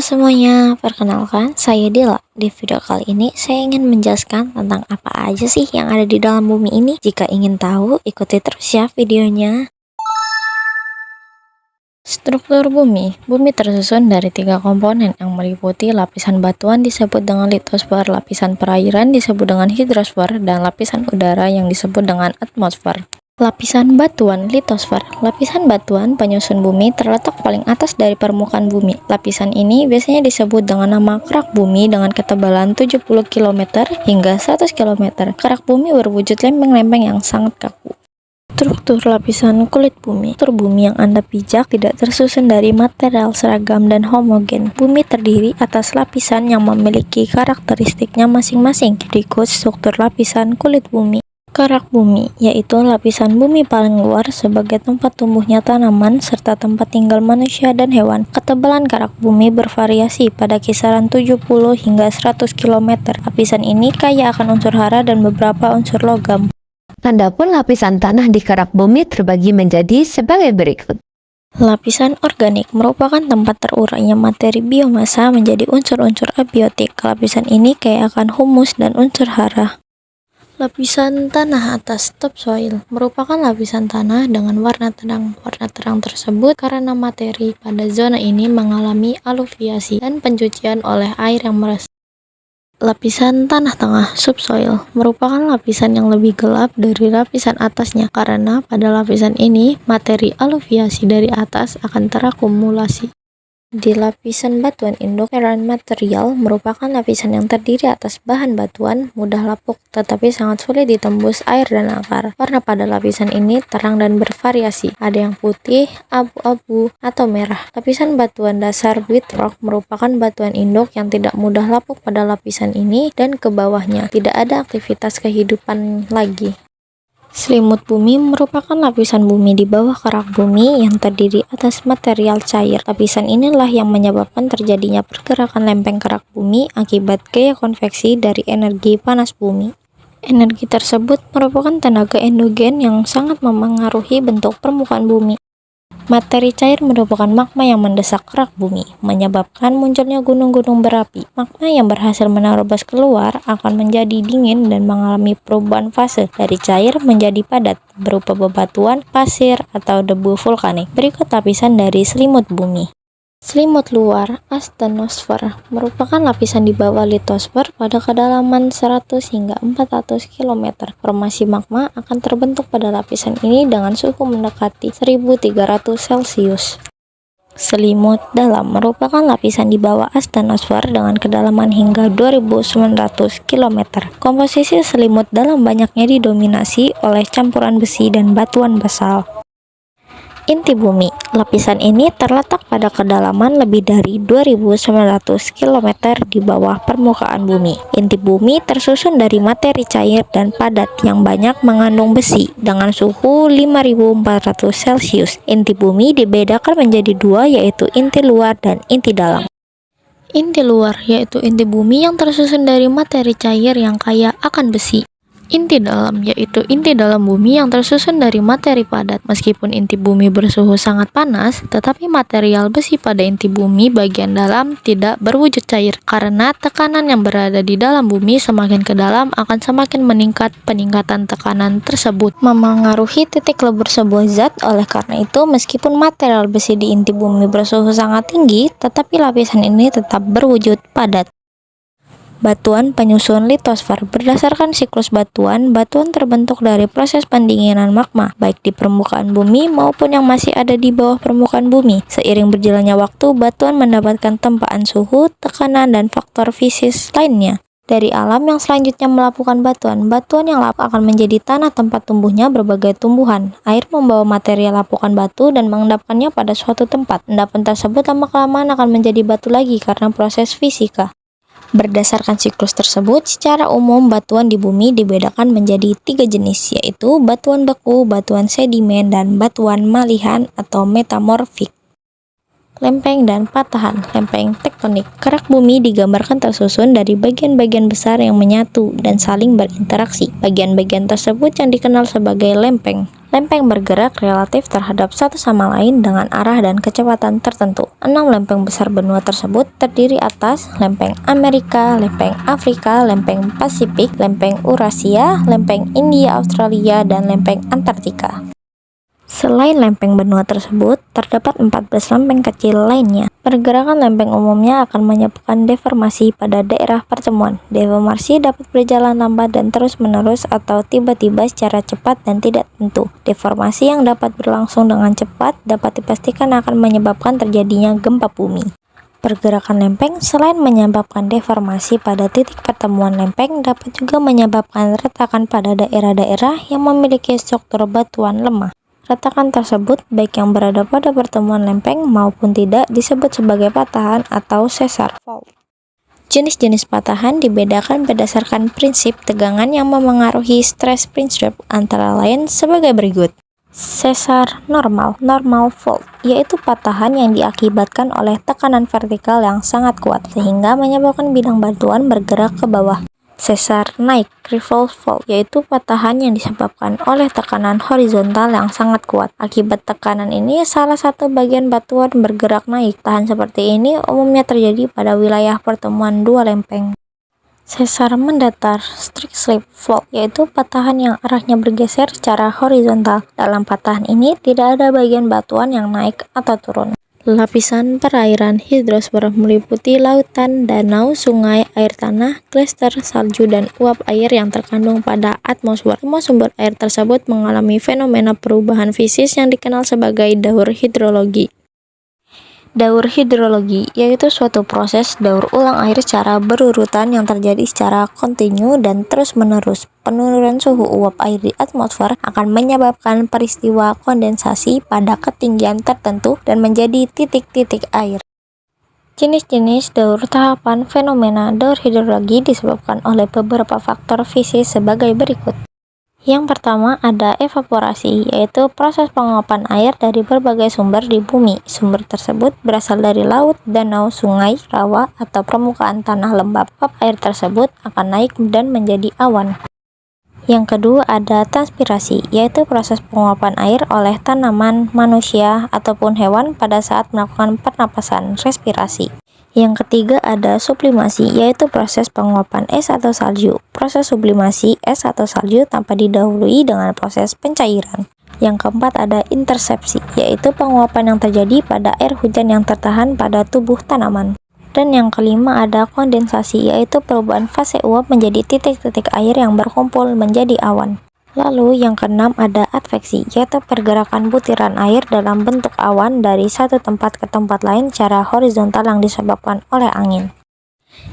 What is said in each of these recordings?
semuanya, perkenalkan saya Dela. Di video kali ini saya ingin menjelaskan tentang apa aja sih yang ada di dalam bumi ini. Jika ingin tahu, ikuti terus ya videonya. Struktur bumi. Bumi tersusun dari 3 komponen yang meliputi lapisan batuan disebut dengan litosfer, lapisan perairan disebut dengan hidrosfer, dan lapisan udara yang disebut dengan atmosfer. Lapisan batuan litosfer. Lapisan batuan penyusun bumi terletak paling atas dari permukaan bumi. Lapisan ini biasanya disebut dengan nama kerak bumi dengan ketebalan 70 km hingga 100 km. Kerak bumi berwujud lempeng-lempeng yang sangat kaku. Struktur lapisan kulit bumi. Struktur bumi yang Anda pijak tidak tersusun dari material seragam dan homogen. Bumi terdiri atas lapisan yang memiliki karakteristiknya masing-masing. Berikut struktur lapisan kulit bumi. Kerak bumi, yaitu lapisan bumi paling luar sebagai tempat tumbuhnya tanaman serta tempat tinggal manusia dan hewan. Ketebalan kerak bumi bervariasi pada kisaran 70 hingga 100 km. Lapisan ini kaya akan unsur hara dan beberapa unsur logam. Adapun lapisan tanah di kerak bumi terbagi menjadi sebagai berikut. Lapisan organik merupakan tempat terurainya materi biomasa menjadi unsur-unsur abiotik. Lapisan ini kaya akan humus dan unsur hara. Lapisan tanah atas topsoil merupakan lapisan tanah dengan warna terang. Warna terang tersebut karena materi pada zona ini mengalami aluviasi dan pencucian oleh air yang meresap. Lapisan tanah tengah subsoil merupakan lapisan yang lebih gelap dari lapisan atasnya karena pada lapisan ini materi aluviasi dari atas akan terakumulasi. Di lapisan batuan induk, heran material merupakan lapisan yang terdiri atas bahan batuan mudah lapuk tetapi sangat sulit ditembus air dan akar. Warna pada lapisan ini terang dan bervariasi, ada yang putih, abu-abu, atau merah. Lapisan batuan dasar bedrock merupakan batuan induk yang tidak mudah lapuk pada lapisan ini dan ke bawahnya tidak ada aktivitas kehidupan lagi. Selimut bumi merupakan lapisan bumi di bawah kerak bumi yang terdiri atas material cair. Lapisan inilah yang menyebabkan terjadinya pergerakan lempeng kerak bumi akibat gaya konveksi dari energi panas bumi. Energi tersebut merupakan tenaga endogen yang sangat memengaruhi bentuk permukaan bumi. Materi cair merupakan magma yang mendesak kerak bumi, menyebabkan munculnya gunung-gunung berapi. Magma yang berhasil menerobos keluar akan menjadi dingin dan mengalami perubahan fase dari cair menjadi padat, berupa bebatuan, pasir, atau debu vulkanik. Berikut lapisan dari selimut bumi. Selimut luar astenosfer merupakan lapisan di bawah litosfer pada kedalaman 100 hingga 400 km. Formasi magma akan terbentuk pada lapisan ini dengan suhu mendekati 1300 Celcius. Selimut dalam merupakan lapisan di bawah astenosfer dengan kedalaman hingga 2900 km. Komposisi selimut dalam banyaknya didominasi oleh campuran besi dan batuan basal. Inti bumi. Lapisan ini terletak pada kedalaman lebih dari 2900 km di bawah permukaan bumi. Inti bumi tersusun dari materi cair dan padat yang banyak mengandung besi dengan suhu 5400 Celcius. Inti bumi dibedakan menjadi dua, yaitu inti luar dan inti dalam. Inti luar yaitu inti bumi yang tersusun dari materi cair yang kaya akan besi. Inti dalam yaitu inti dalam bumi yang tersusun dari materi padat. Meskipun inti bumi bersuhu sangat panas, tetapi material besi pada inti bumi bagian dalam tidak berwujud cair. Karena tekanan yang berada di dalam bumi semakin ke dalam akan semakin meningkat. Peningkatan tekanan tersebut memengaruhi titik lebur sebuah zat. Oleh karena itu, meskipun material besi di inti bumi bersuhu sangat tinggi, tetapi lapisan ini tetap berwujud padat. Batuan penyusun litosfer. Berdasarkan siklus batuan terbentuk dari proses pendinginan magma, baik di permukaan bumi maupun yang masih ada di bawah permukaan bumi. Seiring berjalannya waktu, batuan mendapatkan tempaan suhu, tekanan, dan faktor fisik lainnya dari alam yang selanjutnya melapukan batuan. Batuan yang lapuk akan menjadi tanah tempat tumbuhnya berbagai tumbuhan. Air membawa material lapukan batu dan mengendapkannya pada suatu tempat. Endapan tersebut lama-kelamaan akan menjadi batu lagi karena proses fisika. Berdasarkan siklus tersebut, secara umum batuan di bumi dibedakan menjadi 3 jenis, yaitu batuan beku, batuan sedimen, dan batuan malihan atau metamorfik. Lempeng dan patahan. Lempeng tektonik. Kerak bumi digambarkan tersusun dari bagian-bagian besar yang menyatu dan saling berinteraksi. Bagian-bagian tersebut yang dikenal sebagai lempeng. Lempeng bergerak relatif terhadap satu sama lain dengan arah dan kecepatan tertentu. 6 lempeng besar benua tersebut terdiri atas lempeng Amerika, lempeng Afrika, lempeng Pasifik, lempeng Eurasia, lempeng India Australia, dan lempeng Antartika. Selain lempeng benua tersebut, terdapat 14 lempeng kecil lainnya. Pergerakan lempeng umumnya akan menyebabkan deformasi pada daerah pertemuan. Deformasi dapat berjalan lambat dan terus-menerus atau tiba-tiba secara cepat dan tidak tentu. Deformasi yang dapat berlangsung dengan cepat dapat dipastikan akan menyebabkan terjadinya gempa bumi. Pergerakan lempeng selain menyebabkan deformasi pada titik pertemuan lempeng dapat juga menyebabkan retakan pada daerah-daerah yang memiliki struktur batuan lemah. Retakan tersebut, baik yang berada pada pertemuan lempeng maupun tidak, disebut sebagai patahan atau sesar fault. Jenis-jenis patahan dibedakan berdasarkan prinsip tegangan yang memengaruhi stress prinsip antara lain sebagai berikut. Sesar normal fault, yaitu patahan yang diakibatkan oleh tekanan vertikal yang sangat kuat sehingga menyebabkan bidang batuan bergerak ke bawah. Sesar naik revolve fault, yaitu patahan yang disebabkan oleh tekanan horizontal yang sangat kuat. Akibat tekanan ini, salah satu bagian batuan bergerak naik. Patahan seperti ini umumnya terjadi pada wilayah pertemuan dua lempeng. Sesar mendatar strict slip fault, yaitu patahan yang arahnya bergeser secara horizontal. Dalam patahan ini tidak ada bagian batuan yang naik atau turun. Lapisan perairan hidrosfer meliputi lautan, danau, sungai, air tanah, glacier, salju, dan uap air yang terkandung pada atmosfer. Semua sumber air tersebut mengalami fenomena perubahan fisis yang dikenal sebagai daur hidrologi. Daur hidrologi yaitu suatu proses daur ulang air secara berurutan yang terjadi secara kontinu dan terus-menerus. Penurunan suhu uap air di atmosfer akan menyebabkan peristiwa kondensasi pada ketinggian tertentu dan menjadi titik-titik air. Jenis-jenis daur tahapan fenomena daur hidrologi disebabkan oleh beberapa faktor fisis sebagai berikut. Yang pertama ada evaporasi, yaitu proses penguapan air dari berbagai sumber di bumi. Sumber tersebut berasal dari laut, danau, sungai, rawa, atau permukaan tanah lembab. Uap air tersebut akan naik dan menjadi awan. Yang kedua ada transpirasi, yaitu proses penguapan air oleh tanaman, manusia, ataupun hewan pada saat melakukan pernapasan respirasi. Yang ketiga ada sublimasi, yaitu proses penguapan es atau salju. Proses sublimasi es atau salju tanpa didahului dengan proses pencairan. Yang keempat ada intersepsi, yaitu penguapan yang terjadi pada air hujan yang tertahan pada tubuh tanaman. Dan yang kelima ada kondensasi, yaitu perubahan fase uap menjadi titik-titik air yang berkumpul menjadi awan. Lalu yang keenam ada adveksi, yaitu pergerakan butiran air dalam bentuk awan dari satu tempat ke tempat lain secara horizontal yang disebabkan oleh angin.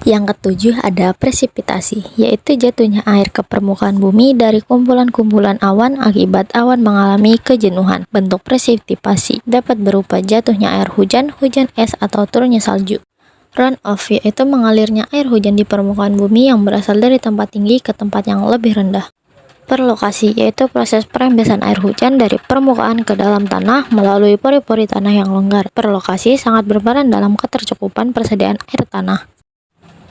Yang ketujuh ada presipitasi, yaitu jatuhnya air ke permukaan bumi dari kumpulan-kumpulan awan akibat awan mengalami kejenuhan. Bentuk presipitasi dapat berupa jatuhnya air hujan, hujan es, atau turunnya salju. Runoff, yaitu mengalirnya air hujan di permukaan bumi yang berasal dari tempat tinggi ke tempat yang lebih rendah. Perlokasi, yaitu proses perembesan air hujan dari permukaan ke dalam tanah melalui pori-pori tanah yang longgar. Perlokasi sangat berperan dalam ketercukupan persediaan air tanah.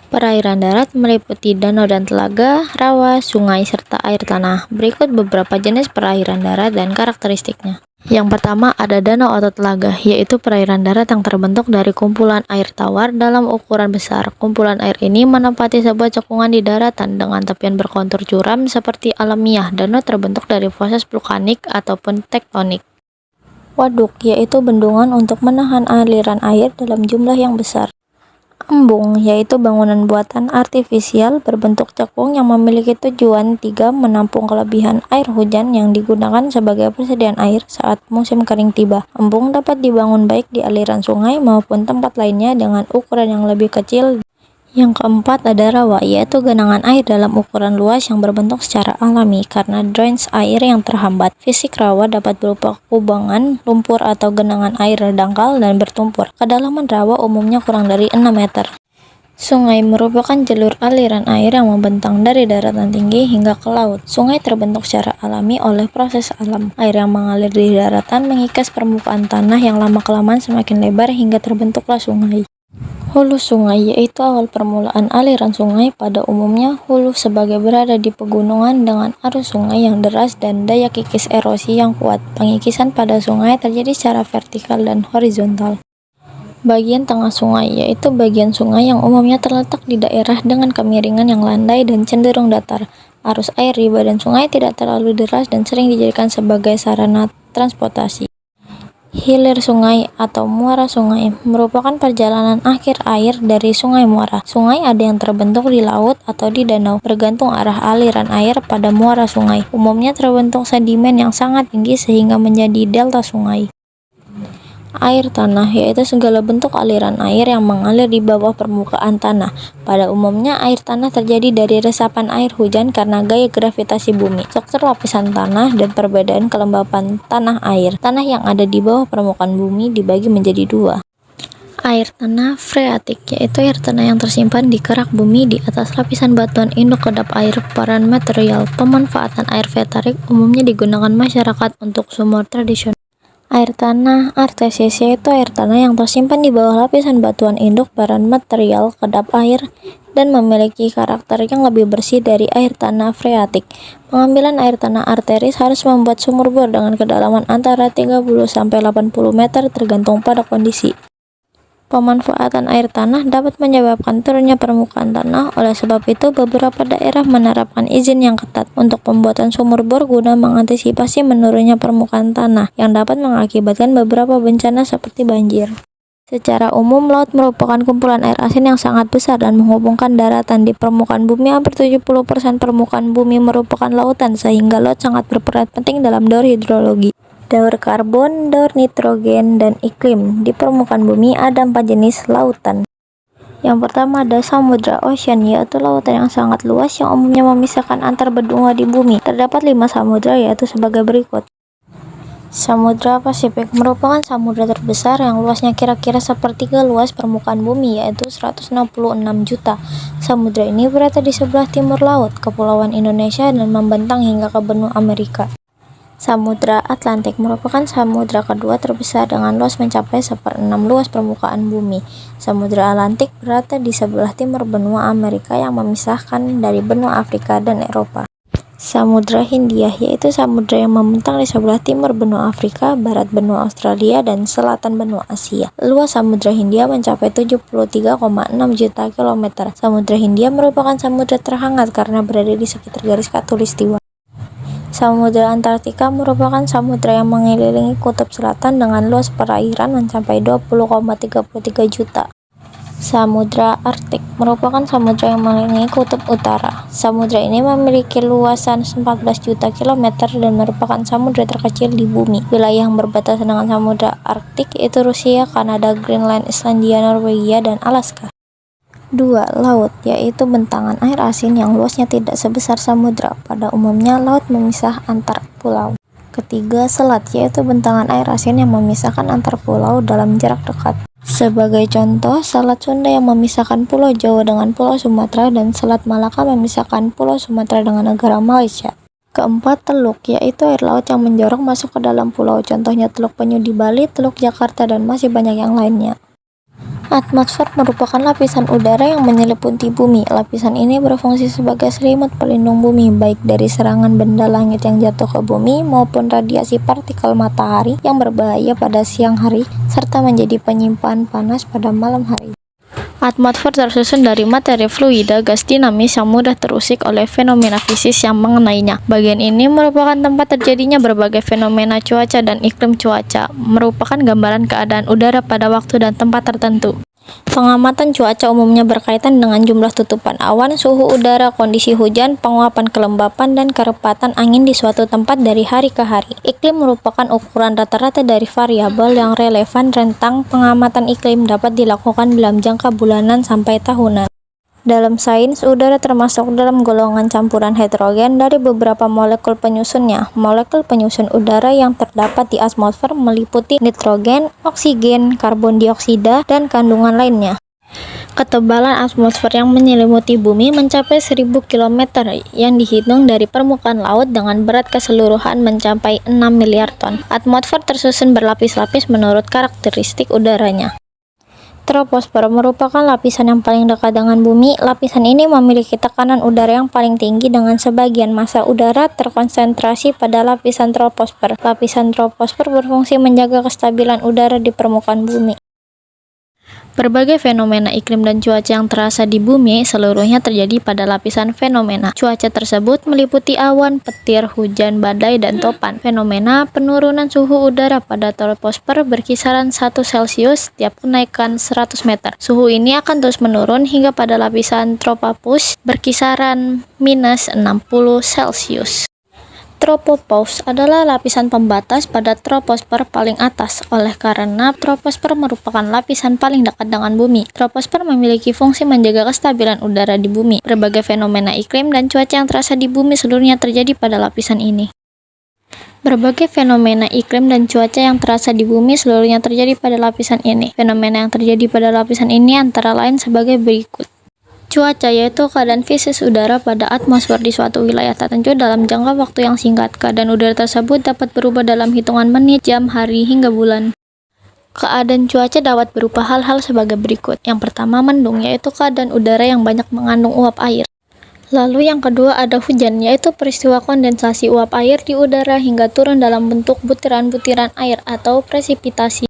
Perairan darat meliputi danau dan telaga, rawa, sungai, serta air tanah. Berikut beberapa jenis perairan darat dan karakteristiknya. Yang pertama ada danau atau telaga, yaitu perairan darat yang terbentuk dari kumpulan air tawar dalam ukuran besar. Kumpulan air ini menempati sebuah cekungan di daratan dengan tepian berkontur curam seperti alamiah. Danau terbentuk dari proses vulkanik ataupun tektonik. Waduk, yaitu bendungan untuk menahan aliran air dalam jumlah yang besar. Embung, yaitu bangunan buatan artifisial berbentuk cekung yang memiliki tujuan 3 menampung kelebihan air hujan yang digunakan sebagai persediaan air saat musim kering tiba. Embung dapat dibangun baik di aliran sungai maupun tempat lainnya dengan ukuran yang lebih kecil. Yang keempat ada rawa, yaitu genangan air dalam ukuran luas yang berbentuk secara alami karena drains air yang terhambat. Fisik rawa dapat berupa kubangan, lumpur, atau genangan air dangkal dan bertumpur. Kedalaman rawa umumnya kurang dari 6 meter. Sungai merupakan jalur aliran air yang membentang dari daratan tinggi hingga ke laut. Sungai terbentuk secara alami oleh proses alam. Air yang mengalir di daratan mengikas permukaan tanah yang lama-kelamaan semakin lebar hingga terbentuklah sungai. Hulu sungai yaitu awal permulaan aliran sungai. Pada umumnya, hulu sebagai berada di pegunungan dengan arus sungai yang deras dan daya kikis erosi yang kuat. Pengikisan pada sungai terjadi secara vertikal dan horizontal. Bagian tengah sungai yaitu bagian sungai yang umumnya terletak di daerah dengan kemiringan yang landai dan cenderung datar. Arus air di badan sungai tidak terlalu deras dan sering dijadikan sebagai sarana transportasi. Hilir sungai atau muara sungai merupakan perjalanan akhir air dari sungai muara. Sungai ada yang terbentuk di laut atau di danau, bergantung arah aliran air pada muara sungai. Umumnya terbentuk sedimen yang sangat tinggi sehingga menjadi delta sungai. Air tanah yaitu segala bentuk aliran air yang mengalir di bawah permukaan tanah. Pada umumnya, air tanah terjadi dari resapan air hujan karena gaya gravitasi bumi, struktur lapisan tanah, dan perbedaan kelembapan tanah air. Tanah yang ada di bawah permukaan bumi dibagi menjadi dua. Air tanah freatik yaitu air tanah yang tersimpan di kerak bumi di atas lapisan batuan induk kedap air. Peran material pemanfaatan air freatik umumnya digunakan masyarakat untuk sumur tradisional. Air tanah artesis yaitu air tanah yang tersimpan di bawah lapisan batuan induk peran material kedap air dan memiliki karakter yang lebih bersih dari air tanah freatik. Pengambilan air tanah arteris harus membuat sumur bor dengan kedalaman antara 30-80 meter tergantung pada kondisi. Pemanfaatan air tanah dapat menyebabkan turunnya permukaan tanah. Oleh sebab itu, beberapa daerah menerapkan izin yang ketat untuk pembuatan sumur bor guna mengantisipasi menurunnya permukaan tanah yang dapat mengakibatkan beberapa bencana seperti banjir. Secara umum, laut merupakan kumpulan air asin yang sangat besar dan menghubungkan daratan di permukaan bumi. Hampir 70% permukaan bumi merupakan lautan, sehingga laut sangat berperan penting dalam daur hidrologi, daur karbon, daur nitrogen, dan iklim. Di permukaan bumi ada 4 jenis lautan. Yang pertama ada samudra ocean, yaitu lautan yang sangat luas yang umumnya memisahkan antar benua di bumi. Terdapat 5 samudra yaitu sebagai berikut. Samudra Pasifik merupakan samudra terbesar yang luasnya kira-kira sepertiga luas permukaan bumi yaitu 166 juta. Samudra ini berada di sebelah timur laut Kepulauan Indonesia dan membentang hingga ke benua Amerika. Samudra Atlantik merupakan samudra kedua terbesar dengan luas mencapai 1/6 luas permukaan bumi. Samudra Atlantik berada di sebelah timur benua Amerika yang memisahkan dari benua Afrika dan Eropa. Samudra Hindia yaitu samudra yang membentang di sebelah timur benua Afrika, barat benua Australia, dan selatan benua Asia. Luas Samudra Hindia mencapai 73,6 juta kilometer. Samudra Hindia merupakan samudra terhangat karena berada di sekitar garis khatulistiwa. Samudra Antartika merupakan samudra yang mengelilingi kutub selatan dengan luas perairan mencapai 20,33 juta. Samudra Arktik merupakan samudra yang mengelilingi kutub utara. Samudra ini memiliki luasan 14 juta kilometer dan merupakan samudra terkecil di bumi. Wilayah yang berbatasan dengan Samudra Arktik yaitu Rusia, Kanada, Greenland, Islandia, Norwegia, dan Alaska. 2. Laut, yaitu bentangan air asin yang luasnya tidak sebesar samudra. Pada umumnya, laut memisah antar pulau. Ketiga, selat, yaitu bentangan air asin yang memisahkan antar pulau dalam jarak dekat. Sebagai contoh, Selat Sunda yang memisahkan Pulau Jawa dengan Pulau Sumatera dan Selat Malaka memisahkan Pulau Sumatera dengan negara Malaysia. Keempat, teluk, yaitu air laut yang menjorok masuk ke dalam pulau. Contohnya Teluk Penyu di Bali, Teluk Jakarta, dan masih banyak yang lainnya. Atmosfer merupakan lapisan udara yang menyelimuti bumi. Lapisan ini berfungsi sebagai selimut pelindung bumi, baik dari serangan benda langit yang jatuh ke bumi maupun radiasi partikel matahari yang berbahaya pada siang hari, serta menjadi penyimpan panas pada malam hari. Atmosfer tersusun dari materi fluida gas dinamis yang mudah terusik oleh fenomena fisis yang mengenainya. Bagian ini merupakan tempat terjadinya berbagai fenomena cuaca dan iklim cuaca, merupakan gambaran keadaan udara pada waktu dan tempat tertentu. Pengamatan cuaca umumnya berkaitan dengan jumlah tutupan awan, suhu udara, kondisi hujan, penguapan kelembapan, dan kerepatan angin di suatu tempat dari hari ke hari. Iklim merupakan ukuran rata-rata dari variabel yang relevan. Rentang pengamatan iklim dapat dilakukan dalam jangka bulanan sampai tahunan. Dalam sains, udara termasuk dalam golongan campuran heterogen dari beberapa molekul penyusunnya. Molekul penyusun udara yang terdapat di atmosfer meliputi nitrogen, oksigen, karbon dioksida, dan kandungan lainnya. Ketebalan atmosfer yang menyelimuti bumi mencapai 1000 km yang dihitung dari permukaan laut dengan berat keseluruhan mencapai 6 miliar ton. Atmosfer tersusun berlapis-lapis menurut karakteristik udaranya. Troposfer merupakan lapisan yang paling dekat dengan bumi. Lapisan ini memiliki tekanan udara yang paling tinggi dengan sebagian massa udara terkonsentrasi pada lapisan troposfer. Lapisan troposfer berfungsi menjaga kestabilan udara di permukaan bumi. Berbagai fenomena iklim dan cuaca yang terasa di bumi seluruhnya terjadi pada lapisan fenomena. Cuaca tersebut meliputi awan, petir, hujan, badai, dan topan. Fenomena penurunan suhu udara pada troposfer berkisaran 1 Celcius setiap kenaikan 100 meter. Suhu ini akan terus menurun hingga pada lapisan tropopause berkisaran minus 60 Celcius. Tropopause adalah lapisan pembatas pada troposfer paling atas. Oleh karena troposfer merupakan lapisan paling dekat dengan bumi, troposfer memiliki fungsi menjaga kestabilan udara di bumi. Berbagai fenomena iklim dan cuaca yang terasa di bumi seluruhnya terjadi pada lapisan ini. Berbagai fenomena iklim dan cuaca yang terasa di bumi seluruhnya terjadi pada lapisan ini. Fenomena yang terjadi pada lapisan ini antara lain sebagai berikut. Cuaca yaitu keadaan fisik udara pada atmosfer di suatu wilayah tertentu dalam jangka waktu yang singkat. Keadaan udara tersebut dapat berubah dalam hitungan menit, jam, hari, hingga bulan. Keadaan cuaca dapat berupa hal-hal sebagai berikut. Yang pertama, mendung, yaitu keadaan udara yang banyak mengandung uap air. Lalu yang kedua ada hujan, yaitu peristiwa kondensasi uap air di udara hingga turun dalam bentuk butiran-butiran air atau presipitasi.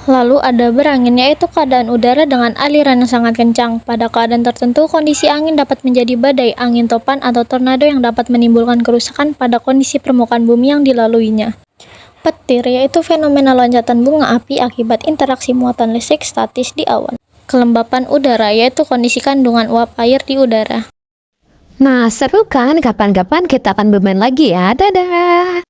Lalu ada berangin, yaitu keadaan udara dengan aliran yang sangat kencang. Pada keadaan tertentu, kondisi angin dapat menjadi badai, angin topan, atau tornado yang dapat menimbulkan kerusakan pada kondisi permukaan bumi yang dilaluinya. Petir, yaitu fenomena loncatan bunga api akibat interaksi muatan listrik statis di awan. Kelembapan udara, yaitu kondisi kandungan uap air di udara. Nah, seru kan? Kapan-kapan kita akan bermain lagi ya. Dadah!